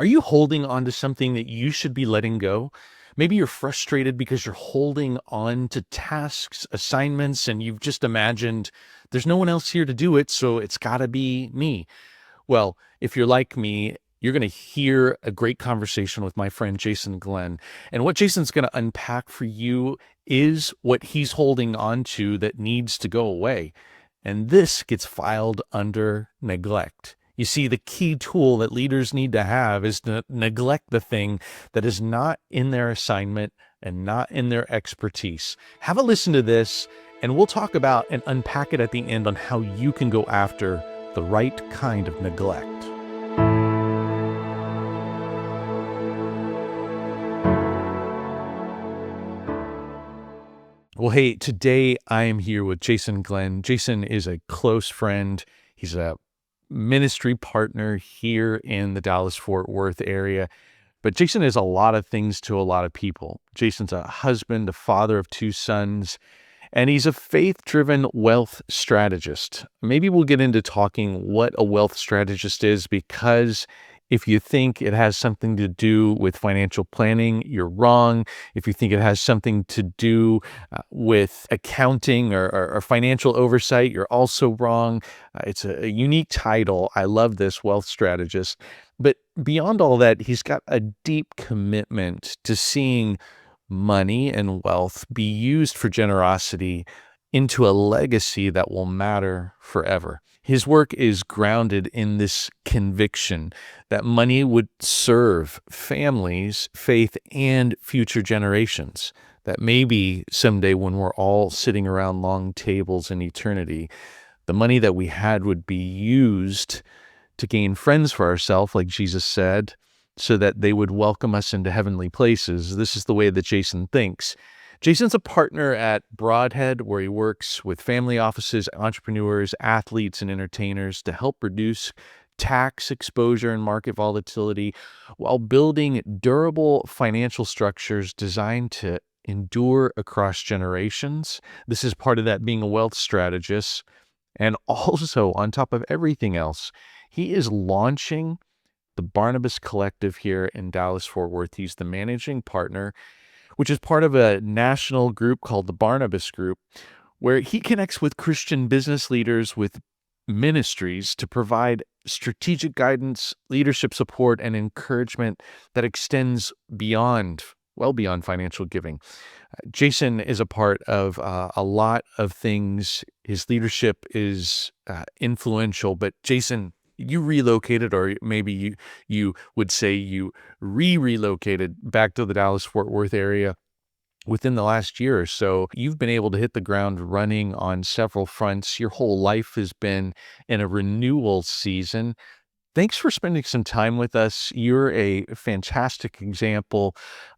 Are you holding on to something that you should be letting go? Maybe you're frustrated because you're holding on to tasks, assignments, and you've just imagined there's no one else here to do it, so it's got to be me. Well, if you're like me, you're going to hear a great conversation with my friend Jason Glenn. And what Jason's going to unpack for you is what he's holding on to that needs to go away. And this gets filed under neglect. You see, the key tool that leaders need to have is to neglect the thing that is not in their assignment and not in their expertise. Have a listen to this, and we'll talk about and unpack it at the end on how you can go after the right kind of neglect. Well, hey, today I am here with Jason Glenn. Jason is a close friend. He's a ministry partner here in the Dallas-Fort Worth area. But Jason is a lot of things to a lot of people. Jason's a husband, a father of 2 sons, and he's a faith-driven wealth strategist. Maybe we'll get into talking what a wealth strategist is, because if you think it has something to do with financial planning, you're wrong. If you think it has something to do with accounting or financial oversight, you're also wrong. It's a unique title. I love this, wealth strategist. But beyond all that, he's got a deep commitment to seeing money and wealth be used for generosity into a legacy that will matter forever. His work is grounded in this conviction that money would serve families, faith, and future generations. That maybe someday when we're all sitting around long tables in eternity, the money that we had would be used to gain friends for ourselves, like Jesus said, so that they would welcome us into heavenly places. This is the way that Jason thinks. Jason's a partner at Broadhead, where he works with family offices, entrepreneurs, athletes, and entertainers to help reduce tax exposure and market volatility while building durable financial structures designed to endure across generations. This is part of that being a wealth strategist. And also, on top of everything else, he is launching the Barnabas Collective here in Dallas-Fort Worth. He's the managing partner, which is part of a national group called the Barnabas Group, where he connects with Christian business leaders with ministries to provide strategic guidance, leadership support, and encouragement that extends well beyond financial giving. Jason is a part of a lot of things. His leadership is influential, but Jason, you relocated, or maybe you would say you relocated back to the Dallas-Fort Worth area within the last year or so. You've been able to hit the ground running on several fronts. Your whole life has been in a renewal season. Thanks for spending some time with us. You're a fantastic example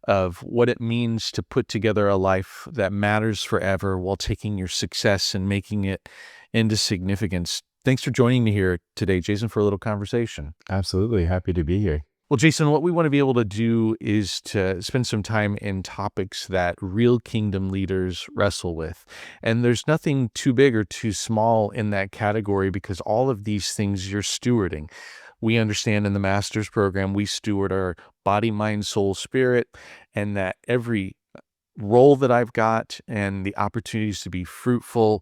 of what it means to put together a life that matters forever while taking your success and making it into significance. Thanks for joining me here today, Jason, for a little conversation. Absolutely. Happy to be here. Well, Jason, what we want to be able to do is to spend some time in topics that real kingdom leaders wrestle with. And there's nothing too big or too small in that category, because all of these things you're stewarding. We understand in the master's program, we steward our body, mind, soul, spirit, and that every role that I've got and the opportunities to be fruitful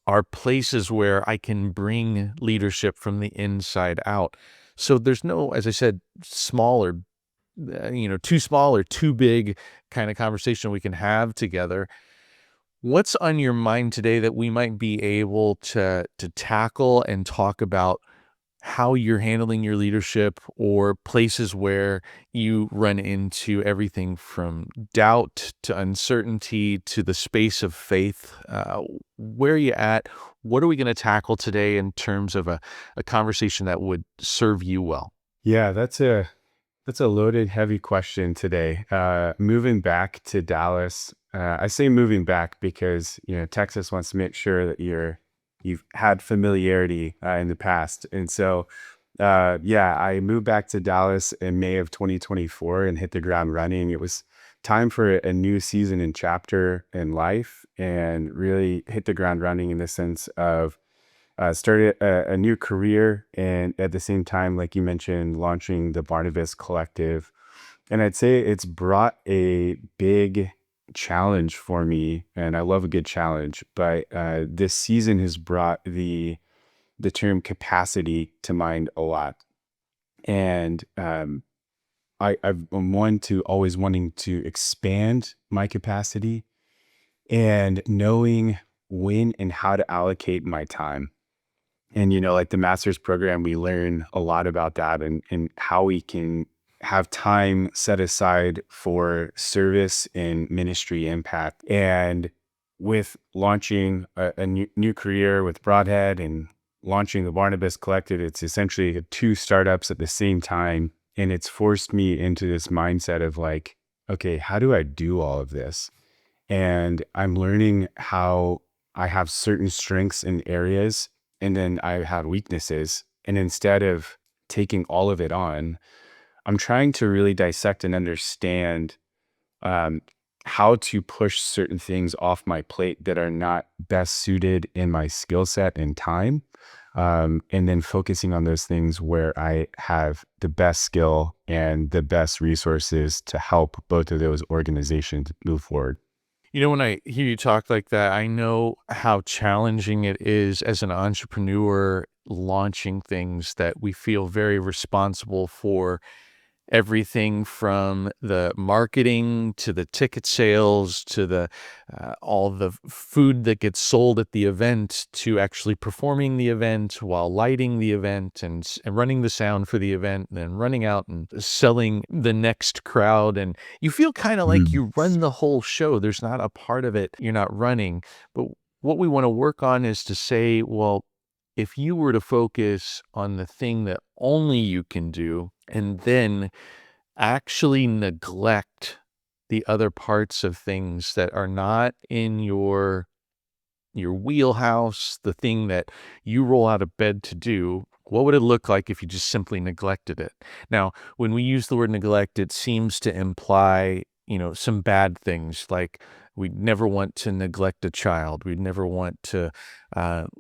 are places where I can bring leadership from the inside out. So there's no, as I said, small or, too small or too big kind of conversation we can have together. What's on your mind today that we might be able to tackle and talk about how you're handling your leadership, or places where you run into everything from doubt to uncertainty to the space of faith? Where are you at? What are we going to tackle today in terms of a conversation that would serve you well? Yeah, that's a loaded, heavy question today. Moving back to Dallas, I say moving back because Texas wants to make sure that you've had familiarity in the past, and so I moved back to Dallas in May of 2024 and hit the ground running. It was time for a new season and chapter in life, and really hit the ground running in the sense of started a new career, and at the same time, like you mentioned, launching the Barnabas Collective. And I'd say it's brought a big challenge for me, and I love a good challenge. But this season has brought the term capacity to mind a lot. And I'm one to always wanting to expand my capacity and knowing when and how to allocate my time. And, like the master's program, we learn a lot about that and how we can have time set aside for service and ministry impact. And with launching a new career with Broadhead and launching the Barnabas Collective, it's essentially two startups at the same time. And it's forced me into this mindset of like, okay, how do I do all of this? And I'm learning how I have certain strengths in areas and then I have weaknesses. And instead of taking all of it on, I'm trying to really dissect and understand um, how to push certain things off my plate that are not best suited in my skill set and time. And then focusing on those things where I have the best skill and the best resources to help both of those organizations move forward. When I hear you talk like that, I know how challenging it is as an entrepreneur launching things that we feel very responsible for. Everything from the marketing to the ticket sales to the all the food that gets sold at the event to actually performing the event while lighting the event and running the sound for the event and then running out and selling the next crowd. And you feel kind of like Mm. you run the whole show. There's not a part of it you're not running. But what we want to work on is to say, well, if you were to focus on the thing that only you can do and then actually neglect the other parts of things that are not in your wheelhouse, the thing that you roll out of bed to do, what would it look like if you just simply neglected it? Now, when we use the word neglect, it seems to imply, some bad things like we'd never want to neglect a child. We'd never want to,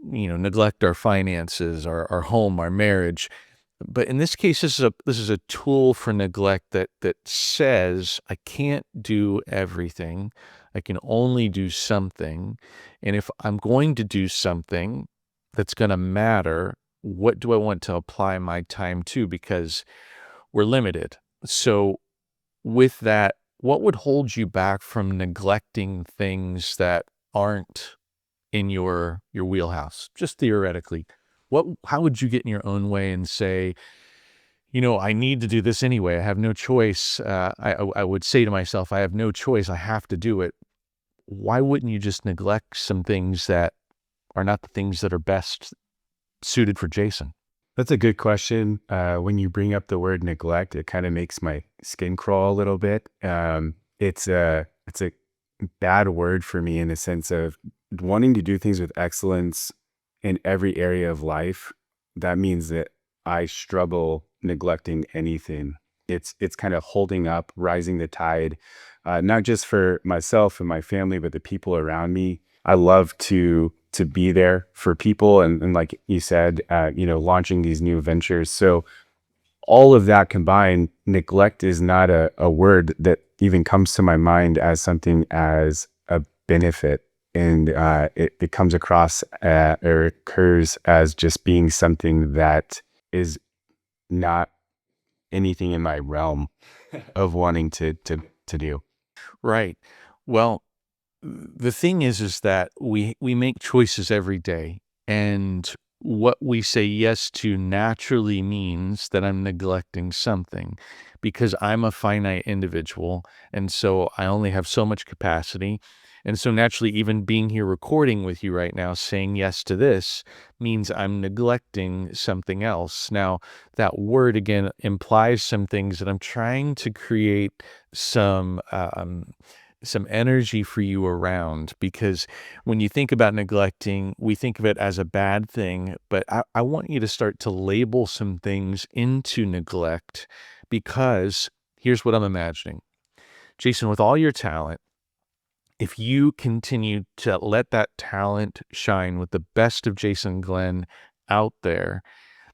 neglect our finances, our home, our marriage. But in this case, this is a tool for neglect that says I can't do everything. I can only do something. And if I'm going to do something that's going to matter, what do I want to apply my time to? Because we're limited. So with that, what would hold you back from neglecting things that aren't in your wheelhouse? Just theoretically, how would you get in your own way and say, I need to do this anyway. I have no choice. I would say to myself, I have no choice. I have to do it. Why wouldn't you just neglect some things that are not the things that are best suited for Jason? That's a good question. When you bring up the word neglect, it kind of makes my skin crawl a little bit. It's a bad word for me in the sense of wanting to do things with excellence in every area of life. That means that I struggle neglecting anything. It's kind of holding up, rising the tide, not just for myself and my family, but the people around me. I love to be there for people, and like you said, launching these new ventures. So all of that combined, neglect is not a word that even comes to my mind as something as a benefit. And it comes across or occurs as just being something that is not anything in my realm of wanting to do. Right. Well, the thing is that we make choices every day, and what we say yes to naturally means that I'm neglecting something because I'm a finite individual, and so I only have so much capacity. And so naturally, even being here recording with you right now, saying yes to this means I'm neglecting something else. Now, that word again implies some things that I'm trying to create some some energy for you around, because when you think about neglecting, we think of it as a bad thing, but I want you to start to label some things into neglect, because here's what I'm imagining. Jason, with all your talent, if you continue to let that talent shine with the best of Jason Glenn out there,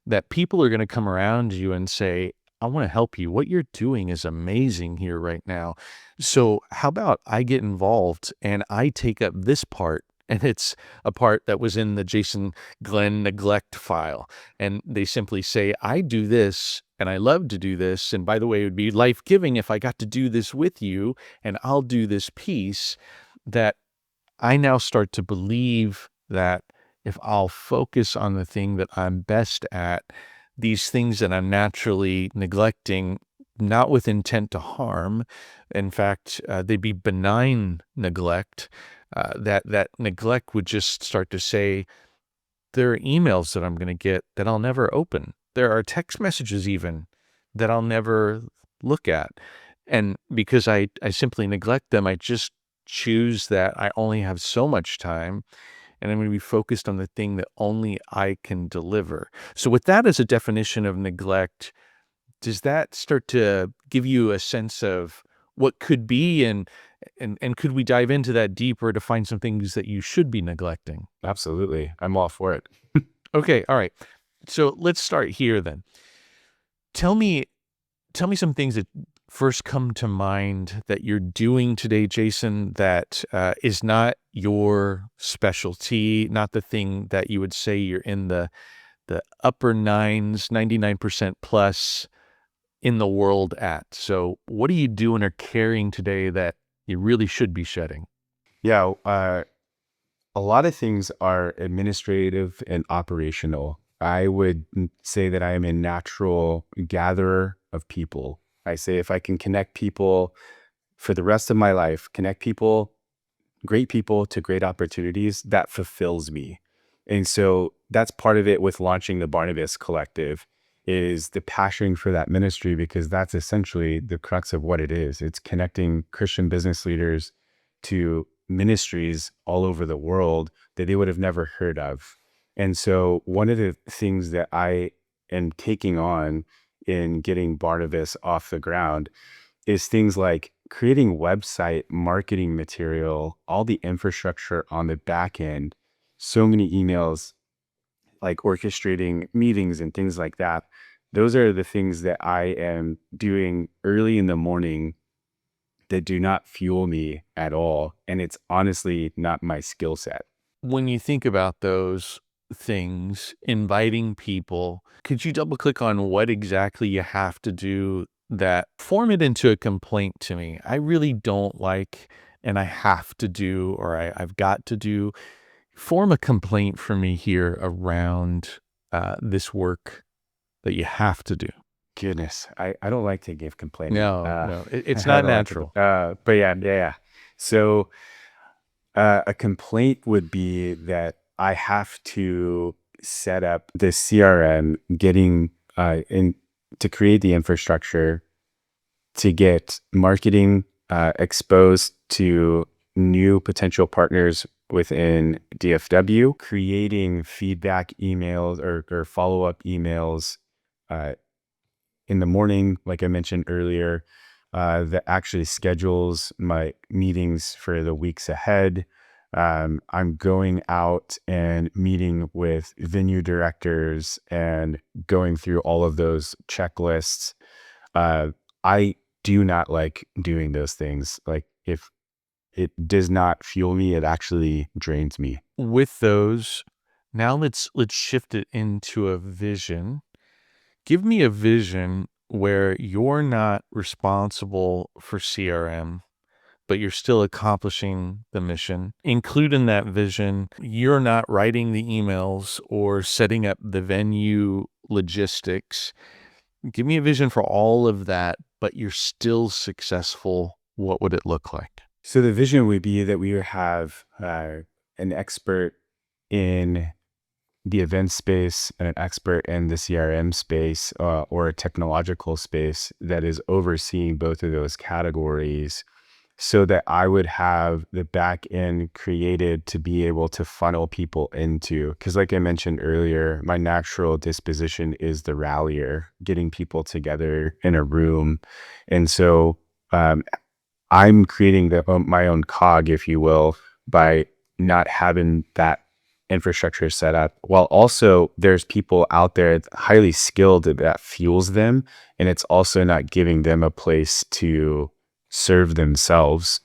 that people are going to come around you and say, I want to help you. What you're doing is amazing here right now. So how about I get involved and I take up this part? And it's a part that was in the Jason Glenn neglect file. And they simply say, I do this and I love to do this. And by the way, it would be life-giving if I got to do this with you, and I'll do this piece. That I now start to believe that if I'll focus on the thing that I'm best at, these things that I'm naturally neglecting, not with intent to harm, in fact, they'd be benign neglect, that neglect would just start to say, there are emails that I'm going to get that I'll never open. There are text messages even that I'll never look at. And because I simply neglect them, I just choose that I only have so much time, and I'm going to be focused on the thing that only I can deliver. So with that as a definition of neglect, does that start to give you a sense of what could be, and could we dive into that deeper to find some things that you should be neglecting? Absolutely. I'm all for it. Okay, all right. So let's start here then. Tell me some things that first come to mind that you're doing today, Jason, that is not your specialty, not the thing that you would say you're in the upper nines, 99% plus in the world at. So what are you doing or carrying today that you really should be shedding? Yeah. A lot of things are administrative and operational. I would say that I am a natural gatherer of people. I say if I can connect people for the rest of my life, connect people, great people to great opportunities, that fulfills me. And so that's part of it with launching the Barnabas Collective, is the passion for that ministry, because that's essentially the crux of what it is. It's connecting Christian business leaders to ministries all over the world that they would have never heard of. And so one of the things that I am taking on in getting Barnabas off the ground is things like creating website marketing material, all the infrastructure on the back end, so many emails, like orchestrating meetings and things like that. Those are the things that I am doing early in the morning that do not fuel me at all. And it's honestly not my skill set. When you think about those things, inviting people, could you double click on what exactly you have to do that form it into a complaint to me? I really don't like, and I have to do, or I've got to do. Form a complaint for me here around this work that you have to do. Goodness, I don't like to give complaining. No, it's I not don't like to, natural. but yeah. So a complaint would be that I have to set up the CRM, getting in to create the infrastructure to get marketing exposed to new potential partners within DFW, creating feedback emails or follow-up emails uh, in the morning, like I mentioned earlier, that actually schedules my meetings for the weeks ahead. I'm going out and meeting with venue directors and going through all of those checklists. I do not like doing those things. Like, if it does not fuel me, it actually drains me. With those, now let's shift it into a vision. Give me a vision where you're not responsible for CRM, but you're still accomplishing the mission. Include in that vision, you're not writing the emails or setting up the venue logistics. Give me a vision for all of that, but you're still successful. What would it look like? So the vision would be that we would have an expert in the event space and an expert in the CRM space, or a technological space that is overseeing both of those categories, so that I would have the back end created to be able to funnel people into. Because like I mentioned earlier, my natural disposition is the rallier, getting people together in a room. And so I'm creating my own cog, if you will, by not having that infrastructure set up. While also there's people out there highly skilled that fuels them, and it's also not giving them a place to serve themselves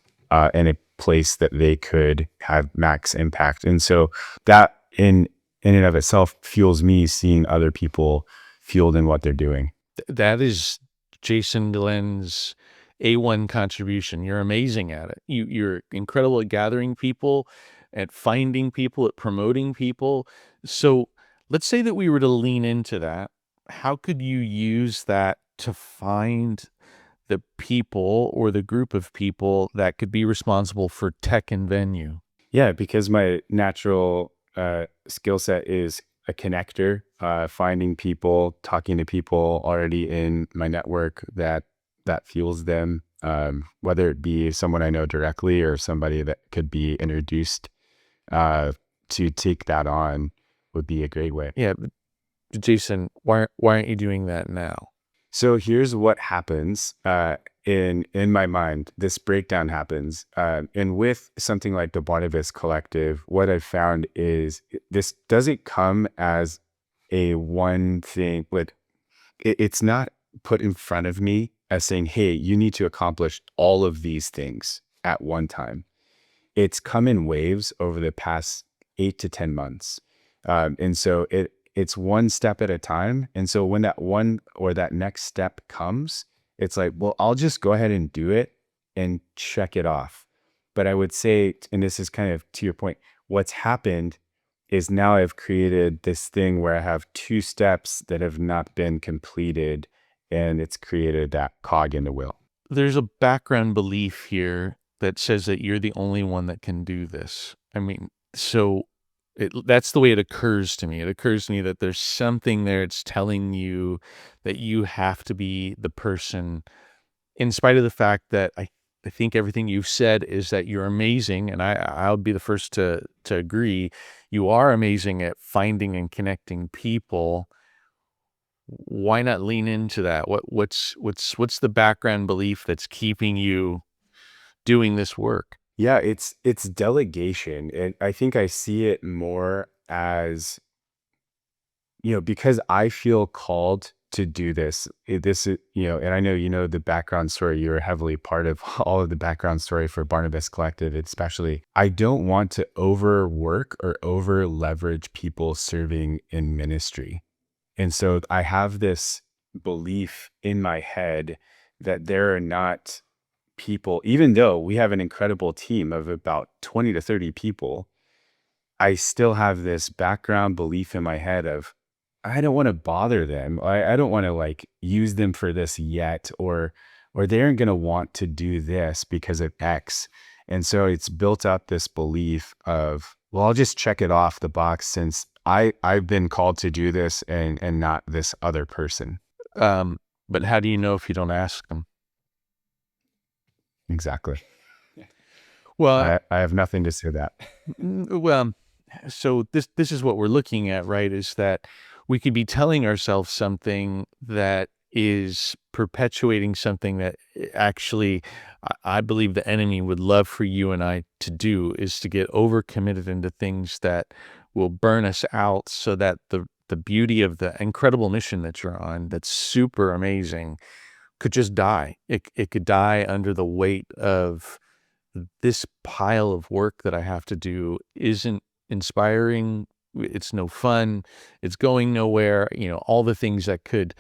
in a place that they could have max impact. And so that in and of itself fuels me seeing other people fueled in what they're doing. That is Jason Glenn's A1 contribution. You're amazing at it. You're incredible at gathering people, at finding people, at promoting people. So let's say that we were to lean into that. How could you use that to find the people or the group of people that could be responsible for tech and venue? Yeah, because my natural skill set is a connector, finding people, talking to people already in my network that fuels them, whether it be someone I know directly or somebody that could be introduced uh, to take that on would be a great way. Yeah, but Jason, why aren't you doing that now? So here's what happens in my mind. This breakdown happens, and with something like the Barnabas Collective, what I've found is this doesn't come as a one thing, but it's not put in front of me as saying, "Hey, you need to accomplish all of these things at one time." It's come in waves over the past 8 to 10 months. And so it's one step at a time. And so when that one or that next step comes, it's like, well, I'll just go ahead and do it and check it off. But I would say, and this is kind of to your point, what's happened is now I've created this thing where I have two steps that have not been completed, and it's created that cog in the wheel. There's a background belief here that says that you're the only one that can do this. I mean, so that's the way it occurs to me. It occurs to me that there's something there. It's telling you that you have to be the person, in spite of the fact that I think everything you've said is that you're amazing. And I'll be the first to agree. You are amazing at finding and connecting people. Why not lean into that? What's the background belief that's keeping you doing this work? Yeah, it's delegation, and I think I see it more as, because I feel called to do this. This is, and I know the background story. You're heavily part of all of the background story for Barnabas Collective, especially. I don't want to overwork or over leverage people serving in ministry, and so I have this belief in my head that there are not people, even though we have an incredible team of about 20 to 30 people, I still have this background belief in my head of, I don't want to bother them. I don't want to like use them for this yet, or they aren't going to want to do this because of X. And so it's built up this belief of, well, I'll just check it off the box since I've been called to do this and not this other person. Um, but how do you know if you don't ask them? Exactly. Well, I have nothing to say to that. well, so this is what we're looking at, right? Is that we could be telling ourselves something that is perpetuating something that actually I believe the enemy would love for you and I to do, is to get overcommitted into things that will burn us out, so that the beauty of the incredible mission that you're on, that's super amazing, could just die. It could die under the weight of this pile of work that I have to do isn't inspiring. It's no fun. It's going nowhere. All the things that could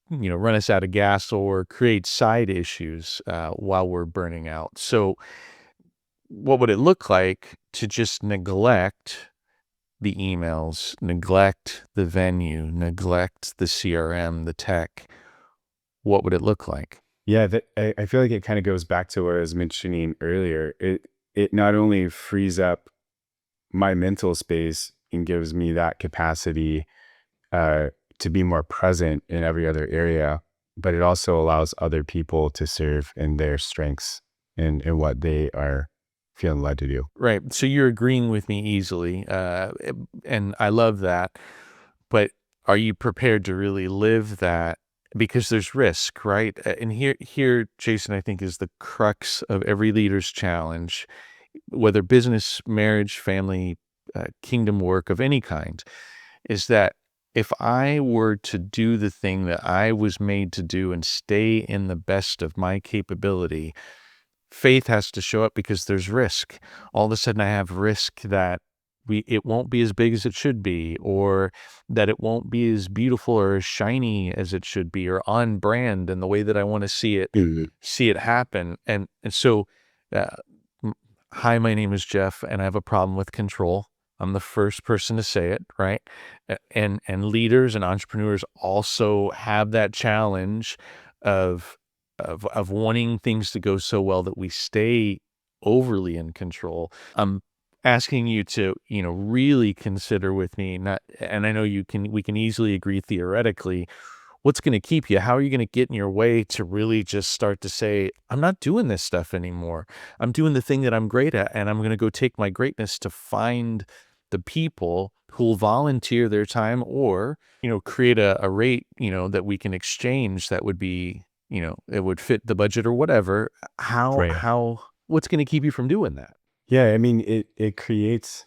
run us out of gas or create side issues while we're burning out. So, what would it look like to just neglect the emails, neglect the venue, neglect the CRM, the tech? What would it look like? Yeah, I feel like it kind of goes back to what I was mentioning earlier. It not only frees up my mental space and gives me that capacity uh, to be more present in every other area, but it also allows other people to serve in their strengths and what they are feeling led to do. Right. So you're agreeing with me easily, and I love that. But are you prepared to really live that because there's risk, right? And here, Jason, I think is the crux of every leader's challenge, whether business, marriage, family, kingdom work of any kind, is that if I were to do the thing that I was made to do and stay in the best of my capability, faith has to show up because there's risk. All of a sudden I have risk that it won't be as big as it should be, or that it won't be as beautiful or as shiny as it should be, or on brand in the way that I want to Mhm. see it happen. And so uh, m- hi, my name is Jeff, and I have a problem with control. I'm the first person to say it, right? And leaders and entrepreneurs also have that challenge of of wanting things to go so well that we stay overly in control. I'm asking you to, really consider with me, not, and I know we can easily agree theoretically, what's going to keep you? How are you going to get in your way to really just start to say, I'm not doing this stuff anymore. I'm doing the thing that I'm great at, and I'm going to go take my greatness to find the people who will volunteer their time, or, create a rate, that we can exchange that would be, it would fit the budget or whatever. Right. What's going to keep you from doing that? Yeah. I mean, it creates,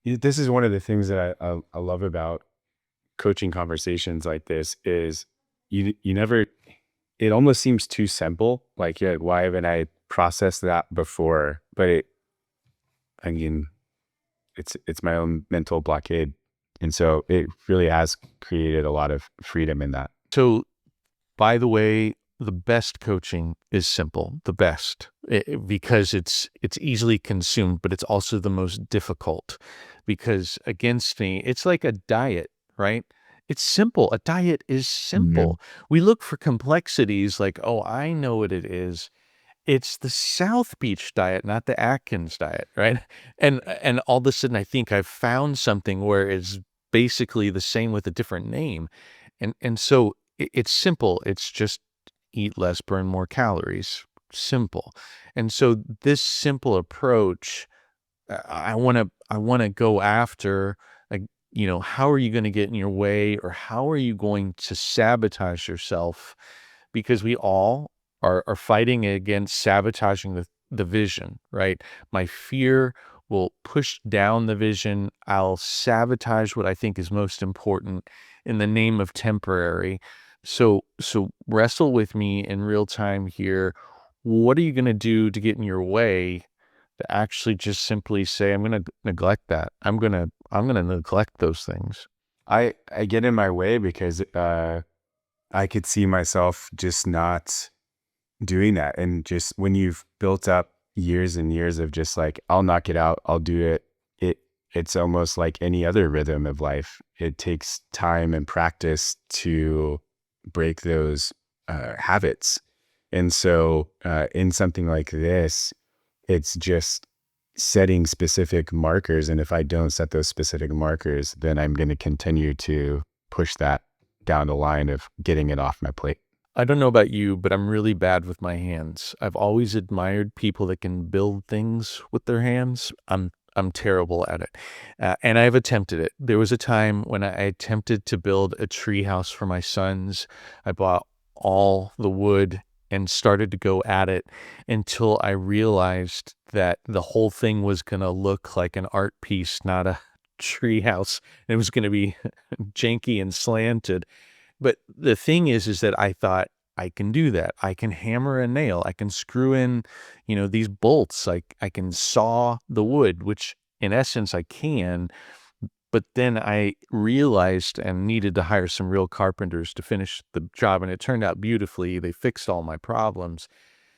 this is one of the things that I love about coaching conversations like this is you never, it almost seems too simple. Like, yeah, why haven't I processed that before? But I mean, it's my own mental blockade. And so it really has created a lot of freedom in that. So, by the way, the best coaching is simple, the best, because it's easily consumed, but it's also the most difficult, because against me, it's like a diet, right? It's simple. A diet is Mhm. simple. We look for complexities like, oh, I know what it is. It's the South Beach diet, not the Atkins diet, right? And all of a sudden I think I've found something where it's basically the same with a different name. And so it's simple. It's just eat less, burn more calories. Simple. And so this simple approach, I want to go after, like, how are you going to get in your way, or how are you going to sabotage yourself? Because we all are fighting against sabotaging the vision, right? My fear will push down the vision. I'll sabotage what I think is most important in the name of temporary. So wrestle with me in real time here. What are you going to do to get in your way, to actually just simply say, I'm going to neglect that. I'm going to neglect those things. I get in my way because I could see myself just not doing that. And just when you've built up years and years of just like, I'll knock it out, I'll do it. It's almost like any other rhythm of life. It takes time and practice to break those habits. And so in something like this, it's just setting specific markers. And if I don't set those specific markers, then I'm going to continue to push that down the line of getting it off my plate. I don't know about you, but I'm really bad with my hands. I've always admired people that can build things with their hands. I'm terrible at it, and I've attempted it. There was a time when I attempted to build a tree house for my sons. I bought all the wood and started to go at it until I realized that the whole thing was going to look like an art piece, not a tree house. It was going to be janky and slanted. But the thing is that I thought, I can do that. I can hammer a nail. I can screw in, these bolts. I can saw the wood, which in essence I can. But then I realized and needed to hire some real carpenters to finish the job. And it turned out beautifully. They fixed all my problems.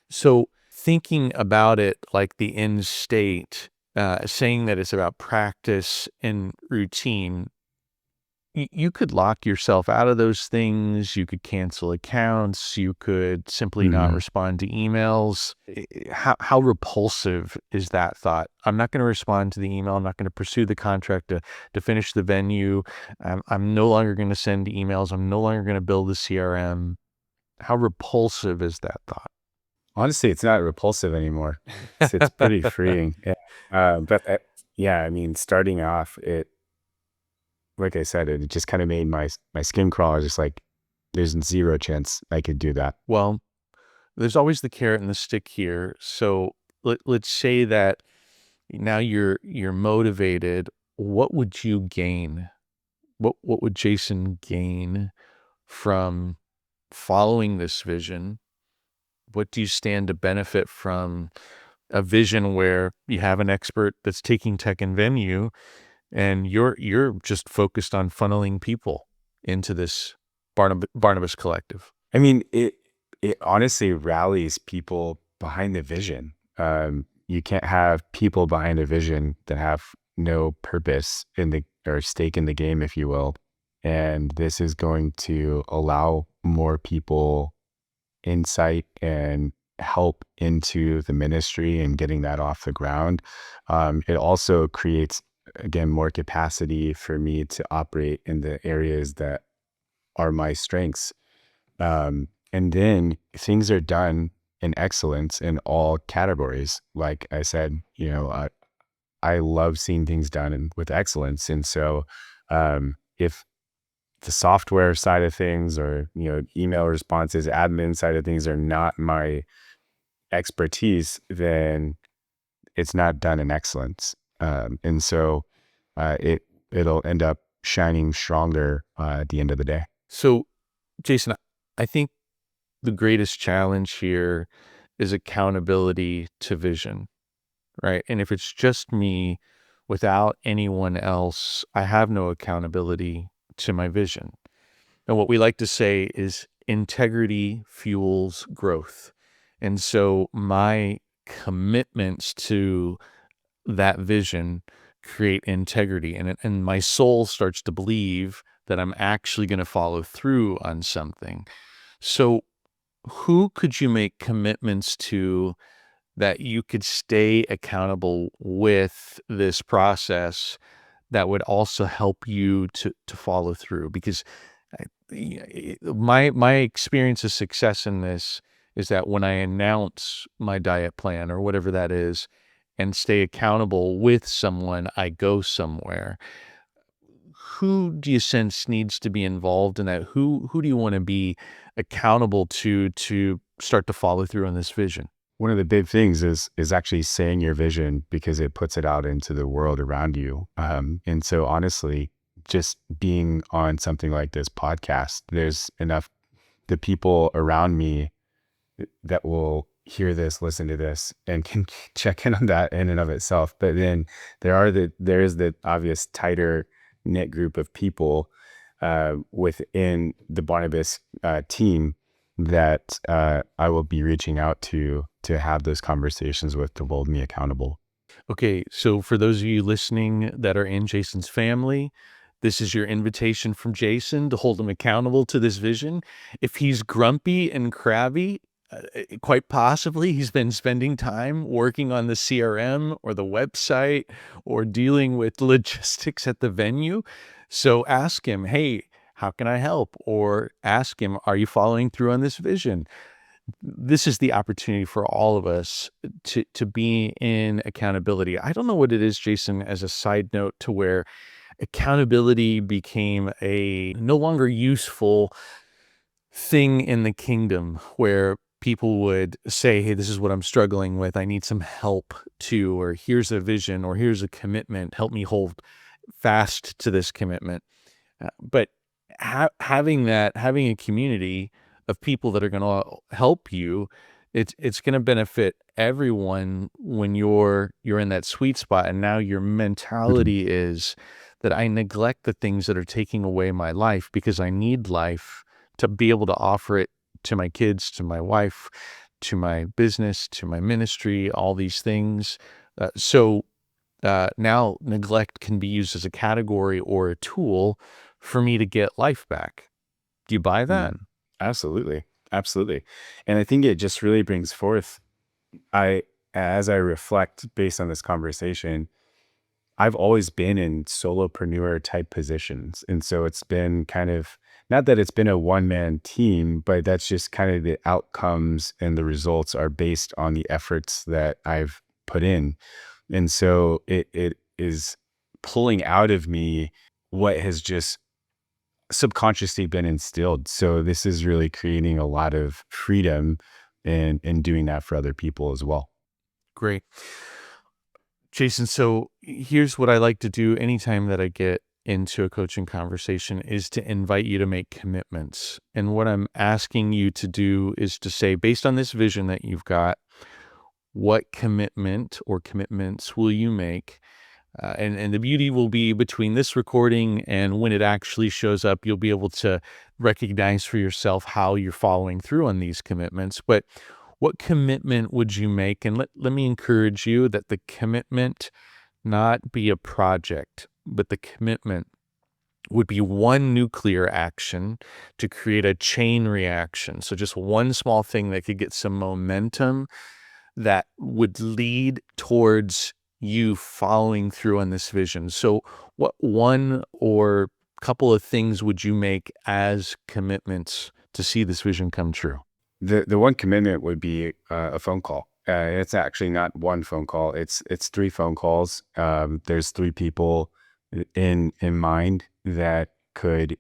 So thinking about it like the end state, saying that it's about practice and routine, you could lock yourself out of those things. You could cancel accounts. You could simply not Mhm. respond to emails. How repulsive is that thought? I'm not going to respond to the email. I'm not going to pursue the contract to finish the venue. I'm no longer going to send emails. I'm no longer going to build the CRM. How repulsive is that thought? Honestly, it's not repulsive anymore. It's pretty freeing. Yeah. But yeah, I mean, starting off, like I said, it just kind of made my skin crawl. Just like, there's zero chance I could do that. Well, there's always the carrot and the stick here. So let's say that now you're motivated. What would you gain? What would Jason gain from following this vision? What do you stand to benefit from a vision where you have an expert that's taking tech and venue, and you're just focused on funneling people into this Barnabas Collective? I mean, it honestly rallies people behind the vision. You can't have people behind a vision that have no purpose in the or stake in the game, if you will. And this is going to allow more people insight and help into the ministry and getting that off the ground. It also creates, again, more capacity for me to operate in the areas that are my strengths. And then things are done in excellence in all categories. Like I said, I love seeing things done with excellence. And so, if the software side of things or, email responses, admin side of things are not my expertise, then it's not done in excellence. And so, it'll end up shining stronger at the end of the day. So, Jason, I think the greatest challenge here is accountability to vision, right? And if it's just me without anyone else, I have no accountability to my vision. And what we like to say is integrity fuels growth. And so my commitments to that vision create integrity, and my soul starts to believe that I'm actually going to follow through on something. So who could you make commitments to that you could stay accountable with this process that would also help you to follow through? Because my experience of success in this is that when I announce my diet plan or whatever that is and stay accountable with someone, I go somewhere. Who do you sense needs to be involved in that? Who do you want to be accountable to start to follow through on this vision? One of the big things is actually saying your vision, because it puts it out into the world around you. And so honestly, just being on something like this podcast, there's enough the people around me that will hear this, listen to this, and can check in on that in and of itself. But then there is the obvious tighter knit group of people within the Barnabas team that I will be reaching out to have those conversations with, to hold me accountable. Okay, so for those of you listening that are in Jason's family, this is your invitation from Jason to hold him accountable to this vision. If he's grumpy and crabby, quite possibly he's been spending time working on the CRM or the website or dealing with logistics at the venue. So ask him, hey, how can I help? Or ask him, are you following through on this vision? This is the opportunity for all of us to be in accountability. I don't know what it is, Jason, as a side note, to where accountability became a no longer useful thing in the kingdom, where people would say, hey, this is what I'm struggling with. I need some help too, or here's a vision, or here's a commitment. Help me hold fast to this commitment. But having a community of people that are going to help you, it's going to benefit everyone when you're in that sweet spot. And now your Mhm. mentality is that I neglect the things that are taking away my life because I need life to be able to offer it to my kids, to my wife, to my business, to my ministry, all these things. Now neglect can be used as a category or a tool for me to get life back. Do you buy that? Mm. Absolutely. Absolutely. And I think it just really brings forth, I, as I reflect based on this conversation, I've always been in solopreneur type positions. And so it's been kind of, not that it's been a one man team, but that's just kind of the outcomes and the results are based on the efforts that I've put in. And so it is pulling out of me what has just subconsciously been instilled. So this is really creating a lot of freedom and doing that for other people as well. Great. Jason, so here's what I like to do anytime that I get into a coaching conversation is to invite you to make commitments. And what I'm asking you to do is to say, based on this vision that you've got, what commitment or commitments will you make? And the beauty will be between this recording and when it actually shows up, you'll be able to recognize for yourself how you're following through on these commitments. But what commitment would you make? And let me encourage you that the commitment not be a project, but the commitment would be one nuclear action to create a chain reaction. So just one small thing that could get some momentum that would lead towards you following through on this vision. So what one or couple of things would you make as commitments to see this vision come true? The one commitment would be a phone call. It's actually not one phone call. It's 3 phone calls. There's 3 people in mind that could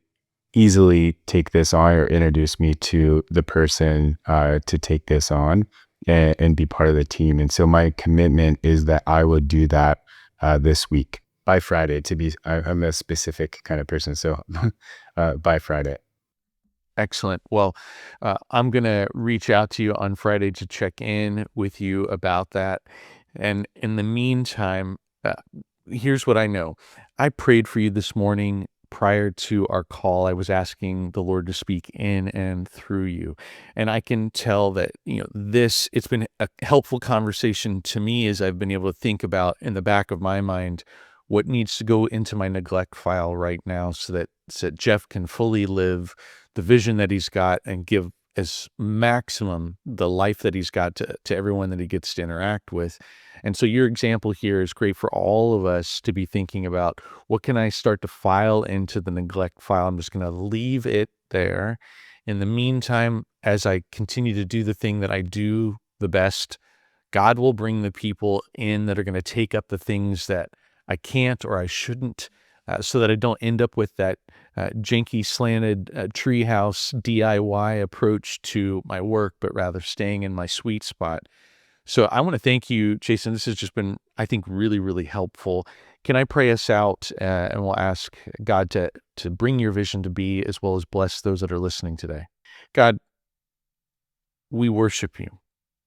easily take this on or introduce me to the person to take this on and be part of the team. And so my commitment is that I would do that this week by Friday. I'm a specific kind of person, so by Friday. Excellent. Well, I'm going to reach out to you on Friday to check in with you about that. And in the meantime, here's what I know. I prayed for you this morning prior to our call. I was asking the Lord to speak in and through you. And I can tell that, it's been a helpful conversation to me as I've been able to think about in the back of my mind what needs to go into my neglect file right now so that Jeff can fully live the vision that he's got and give as maximum the life that he's got to everyone that he gets to interact with. And so your example here is great for all of us to be thinking about, what can I start to file into the neglect file? I'm just going to leave it there. In the meantime, as I continue to do the thing that I do the best, God will bring the people in that are going to take up the things that I can't or I shouldn't, so that I don't end up with that janky slanted treehouse DIY approach to my work, but rather staying in my sweet spot. So I want to thank you, Jason. This has just been, I think, really, really helpful. Can I pray us out and we'll ask God to bring your vision to be, as well as bless those that are listening today. God, we worship you.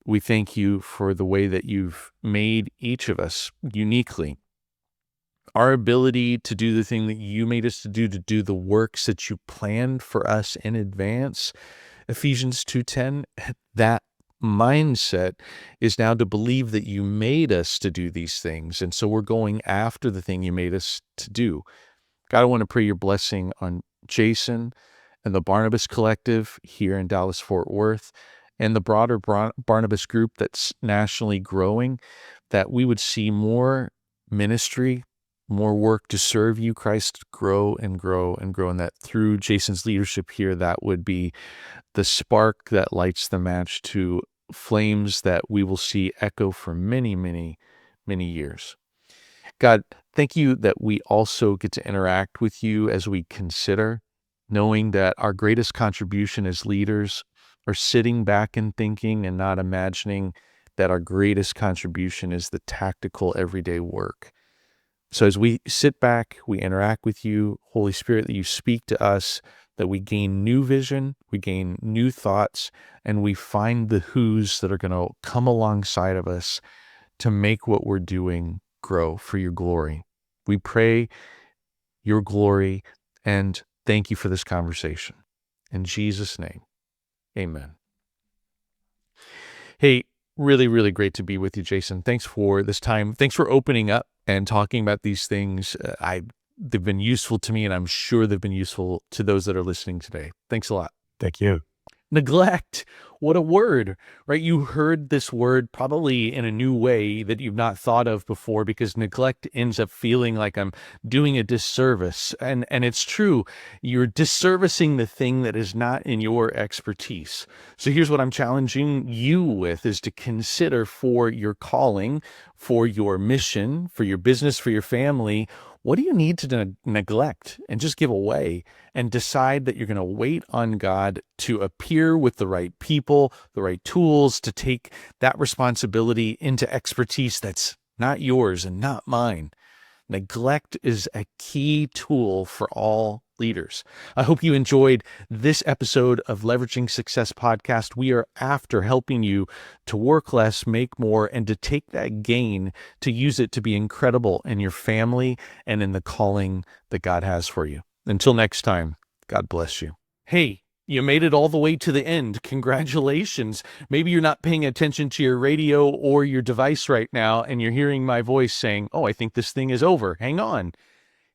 We thank you for the way that you've made each of us uniquely. Our ability to do the thing that you made us to do the works that you planned for us in advance. Ephesians 2:10, that mindset is now to believe that you made us to do these things. And so we're going after the thing you made us to do. God, I want to pray your blessing on Jason and the Barnabas Collective here in Dallas-Fort Worth and the broader Barnabas group that's nationally growing, that we would see more ministry, more work to serve you, Christ, grow and grow and grow. And that through Jason's leadership here, that would be the spark that lights the match to flames that we will see echo for many, many, many years. God, thank you that we also get to interact with you as we consider, knowing that our greatest contribution as leaders are sitting back and thinking and not imagining that our greatest contribution is the tactical everyday work. So as we sit back, we interact with you, Holy Spirit, that you speak to us, that we gain new vision, we gain new thoughts, and we find the who's that are going to come alongside of us to make what we're doing grow for your glory. We pray your glory and thank you for this conversation. In Jesus' name, amen. Hey, really, really great to be with you, Jason. Thanks for this time. Thanks for opening up and talking about these things. They've been useful to me, and I'm sure they've been useful to those that are listening today. Thanks a lot. Thank you. Neglect. What a word, right? You heard this word probably in a new way that you've not thought of before, because neglect ends up feeling like I'm doing a disservice. And it's true. You're disservicing the thing that is not in your expertise. So here's what I'm challenging you with, is to consider for your calling, for your mission, for your business, for your family, What do you need to neglect and just give away, and decide that you're going to wait on God to appear with the right people, the right tools to take that responsibility into expertise that's not yours and not mine. Neglect is a key tool for all leaders. I hope you enjoyed this episode of Leveraging Success Podcast. We are after helping you to work less, make more, and to take that gain to use it to be incredible in your family and in the calling that God has for you. Until next time, God bless you. Hey, you made it all the way to the end. Congratulations. Maybe you're not paying attention to your radio or your device right now, and you're hearing my voice saying, oh, I think this thing is over. Hang on.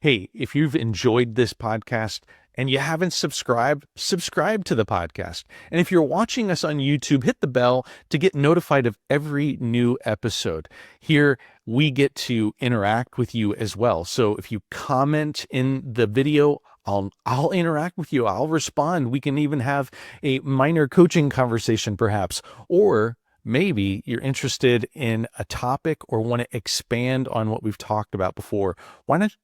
Hey, if you've enjoyed this podcast and you haven't subscribed, subscribe to the podcast. And if you're watching us on YouTube, hit the bell to get notified of every new episode. Here, we get to interact with you as well. So if you comment in the video, I'll interact with you. I'll respond. We can even have a minor coaching conversation perhaps, or maybe you're interested in a topic or want to expand on what we've talked about before. Why not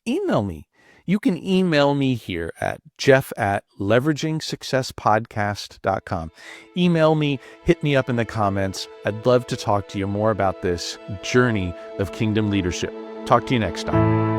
email me? You can email me here at jeff@leveragingsuccesspodcast.com. Email me, hit me up in the comments. I'd love to talk to you more about this journey of kingdom leadership. Talk to you next time.